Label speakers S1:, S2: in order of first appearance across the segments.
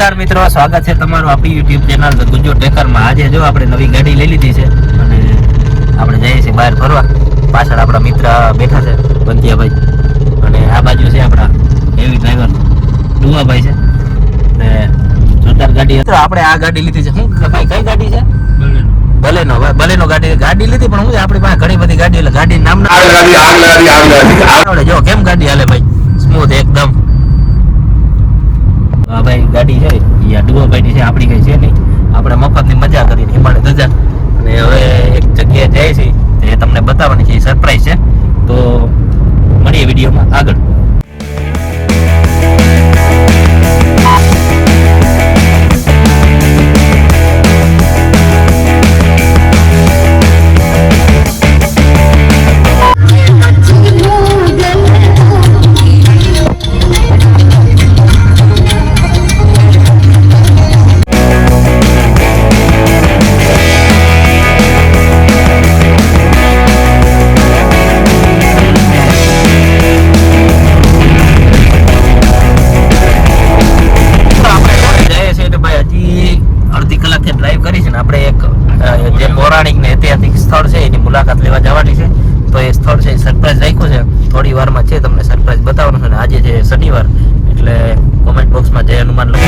S1: નમસ્કાર મિત્રો, સ્વાગત છે તમારું આપણી યુટ્યુબ ચેનલ ગુંજો ટેકરમાં. આજે જો આપણે નવી ગાડી લઈ લીધી છે અને આપણે જઈએ છીએ બહાર ફરવા. પાછળ આપણા મિત્ર બેઠા છે બંતિયાભાઈ, અને આ બાજુ છે આપણા હેવી ડ્રાઈવર ડુવાભાઈ છે. ને જોરદાર ગાડી હતી. આપણે આ ગાડી લીધી છે. શું ભાઈ, કઈ ગાડી છે? બલેનો. બલેનો ગાડી લીધી, પણ હું આપણી પાસે ઘણી બધી ગાડી, એટલે ગાડી નામ જો કેમ ગાડી હાલે ભાઈ, સ્મૂથ એકદમ. ભાઈ ગાડી છે ડુવાભાઈ ની છે, આપણી કઈ છે નહીં. આપણે મફત ની મજા કરીને હિમાલય ધજા. અને હવે એક જગ્યાએ જાય છે, એ તમને બતાવવાની છે, સરપ્રાઈઝ છે. તો મળીએ વિડીયોમાં આગળ. જે પૌરાણિક ને ઐતિહાસિક સ્થળ છે એની મુલાકાત લેવા જવાની છે. તો એ સ્થળ છે સરપ્રાઈઝ રાખ્યું છે, થોડી વારમાં છે તમને સરપ્રાઈઝ બતાવવાનું છે. અને આજે છે શનિવાર, એટલે કોમેન્ટ બોક્સમાં જય હનુમાન લખો.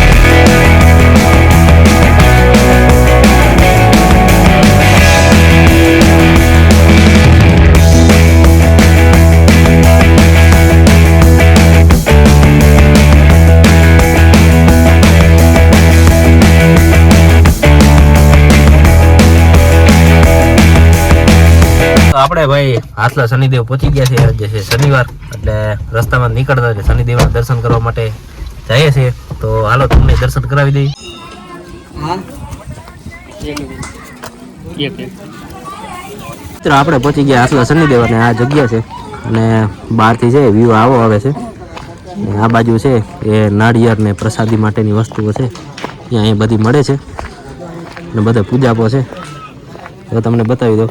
S1: આપણે ભાઈ હાથલા શનિદેવ પહોંચી ગયા છે. આજે છે શનિવાર, એટલે રસ્તામાં નીકળતા એટલે શનિદેવના દર્શન કરવા માટે જઈએ છીએ. તો હાલો તમને દર્શન કરાવી દઈએ. મિત્રો આપણે પહોંચી ગયા હાથલા શનિદેવ, અને આ જગ્યા છે. અને બહારથી છે વ્યૂ આવો આવે છે. આ બાજુ છે એ નાળિયેર ને પ્રસાદી માટેની વસ્તુઓ છે, ત્યાં એ બધી મળે છે. અને બધા પૂજાપો છે, તો તમને બતાવી દઉં.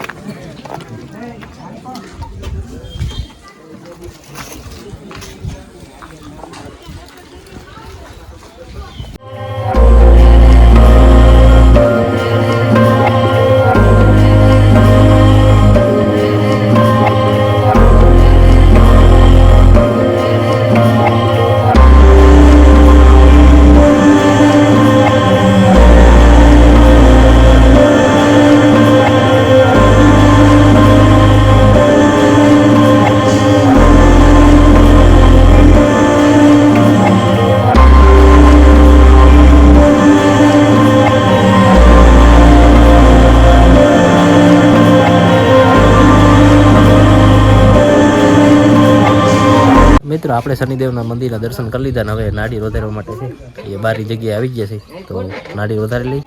S1: મિત્રો આપણે શનિદેવના મંદિરના દર્શન કરી લીધા, ને હવે નાડી વધારવા માટે છે એ બારી જગ્યાએ આવી ગયા છે. તો નાડી વધારી લઈ.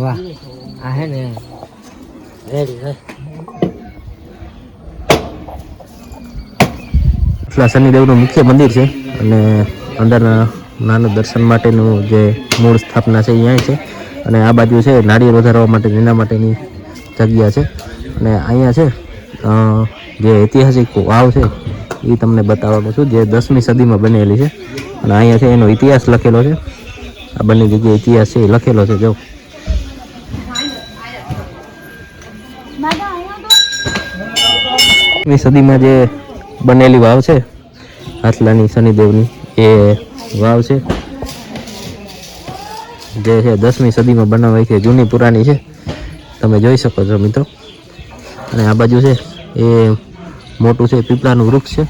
S1: વાહ, આ હે ને રેડી છે. આટલા શનિદેવનું મુખ્ય મંદિર છે, અને અંદર નાનું દર્શન માટેનું જે મૂળ સ્થાપના છે અહીંયા છે. અને આ બાજુ છે નાળિયેર વધારવા માટે એના માટેની જગ્યા છે. અને અહીંયા છે જે ઐતિહાસિક વાવ છે એ તમને બતાવવાનું છું, જે 10મી સદીમાં બનેલી છે. અને અહીંયા છે એનો ઇતિહાસ લખેલો છે. આ બંને જગ્યાએ ઇતિહાસ છે એ લખેલો છે. જો 10મી સદીમાં જે બનેલી વાવ છે હાથલાની શનિદેવની, એ વાવ છે જે છે 10મી સદીમાં બનાવાઈ છે. જૂની પુરાણી છે, તમે જોઈ શકો છો મિત્રો. અને આ બાજુ છે એ મોટું છે પીપળાનું વૃક્ષ છે.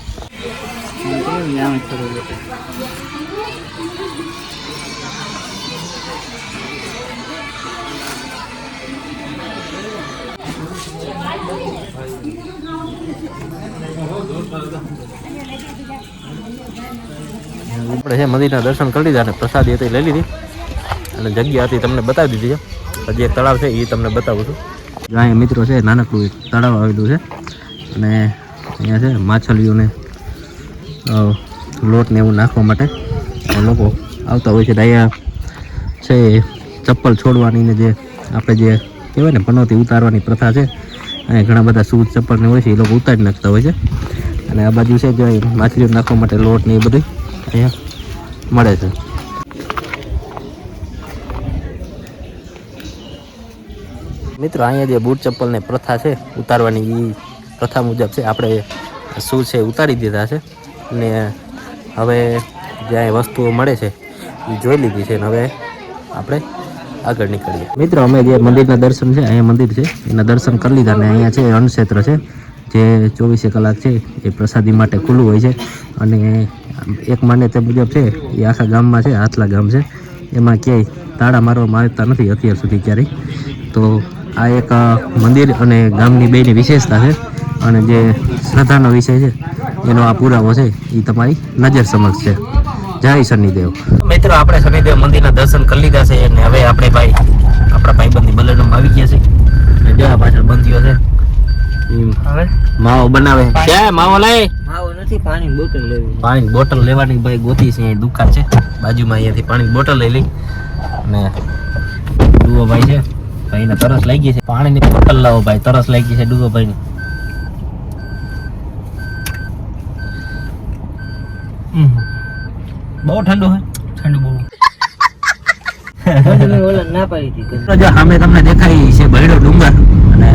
S1: આપણે છે મંદિરના દર્શન કરી લીધા, અને પ્રસાદી હતી લઈ લીધી, અને જગ્યા હતી તમને બતાવી દીધી છે. હજી એક તળાવ છે એ તમને બતાવું છું. અહીંયા મિત્રો છે નાનકડું એક તળાવ આવેલું છે, અને અહીંયા છે માછલીઓને લોટ ને એવું નાખવા માટે લોકો આવતા હોય છે. અહીંયા છે ચપ્પલ છોડવાની ને જે આપણે જે કહેવાય ને પનોતી ઉતારવાની પ્રથા છે અહીંયા ઘણા બધા શૂઝ ચપ્પલ ને હોય છે, એ લોકો ઉતારી નાખતા હોય છે. અને આ બાજુ છે જો માછલીઓ નાખવા માટે લોટ ને એ બધું અહીંયા મળે છે. મિત્રો અહીંયા જે બૂટ ચપ્પલ ને પ્રથા છે ઉતારવાની, એ પ્રથા મુજબ છે. આપણે શૂઝ છે ઉતારી દીધા છે ને હવે જ્યાં વસ્તુઓ મળે છે એ જોઈ લીધી છે. ને હવે આપણે આગળ નીકળીએ. મિત્રો અમે જે મંદિરના દર્શન છે, અહીંયા મંદિર છે એના દર્શન કરી લીધા ને અહીંયા છે અન્નક્ષેત્ર છે જે 24 કલાક છે એ પ્રસાદી માટે ખુલ્લું હોય છે. અને એક માન્યતા મુજબ છે એ આખા ગામમાં છે, આટલા ગામ છે એમાં ક્યાંય તાળા મારવામાં આવતા નથી અત્યાર સુધી ક્યારેય. તો આ એક મંદિર અને ગામની બેની વિશેષતા છે. અને જે શ્રદ્ધાનો વિષય છે એનો આ પુરાવો છે એ તમારી નજર સમક્ષ છે. જય શનિદેવ. મિત્રો આપણે શનિદેવ મંદિરના દર્શન કરી લીધા છે અને હવે આપણે આપણા ભાઈબંધી બલેનોમાં આવી ગયા છે. અને જો આ પાછળ બંધીઓ છે હવે માવો બનાવે. ક્યાં માવો લાય? માવો નથી, પાણીની બોટલ લેવી. પાણીની બોટલ લેવાની ભાઈ ગોતી છે, અહીં દુકાન છે બાજુમાં, અહીંયાથી પાણીની બોટલ લઈ લઈ. અને ડુઓ ભાઈ છે, ભાઈને તરસ લાગી છે, પાણીની બોટલ લાવો ભાઈ, તરસ લાગી છે ડુઓ ભાઈને. બહુ ઠંડુ હોય, ઠંડુ બહુ. ના પાડી હતી. જો સામે તમને દેખાય છે ભૈડો ડુંગર અને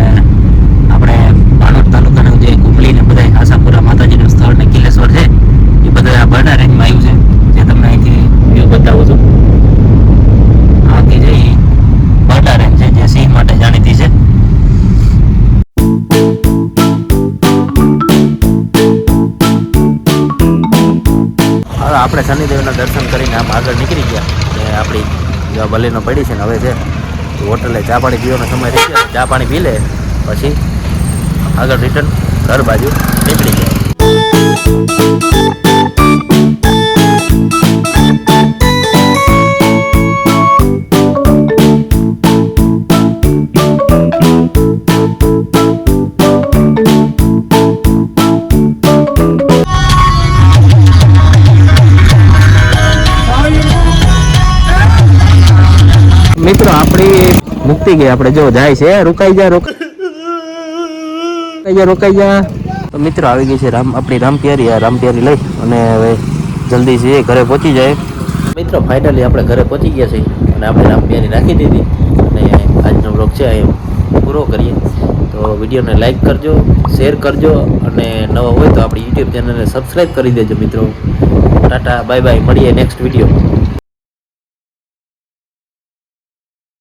S1: આપણે બાણોદ તાલુકાનું જે કુંબલી ને બધા આશાપુરા માતાજીનું સ્થળ ને કિલેશ્વર છે એ બધા આ બર્ડા રેન્જમાં આવ્યું છે, જે તમને અહીંથી વ્યૂ બતાવું છું. આથી જે બર્ડા રેન્જ છે જે સિંહ માટે જાણીતી છે. હવે આપણે શનિદેવના દર્શન કરીને આમ આગળ નીકળી ગયા. આપણી જો બલેનો પડી છે ને હવે છે હોટલે ચા પાણી પીવાનો સમય થઈ ગયો. ચા પાણી પી લે પછી આગળ રિટર્ન ઘર બાજુ નીકળી જાય. મિત્રો આપણી મુક્તિ ગઈ, આપણે જો જાય છે રોકાઈ જા. તો મિત્રો આવી ગઈ છે આપણી રામપિયારી લઈ અને હવે જલ્દી છે ઘરે પહોંચી જાય. મિત્રો ફાઇનલી આપણે ઘરે પહોંચી ગયા છીએ અને આપણે રામપિયારી રાખી દીધી અને આજનો બ્લોગ છે અહીં પૂરો કરીએ. તો વિડીયોને લાઈક કરજો, શેર કરજો અને નવા હોય તો આપણી યુટ્યુબ ચેનલને સબસ્ક્રાઈબ કરી દેજો મિત્રો. ટાટા બાય બાય, મળીએ નેક્સ્ટ વિડીયો.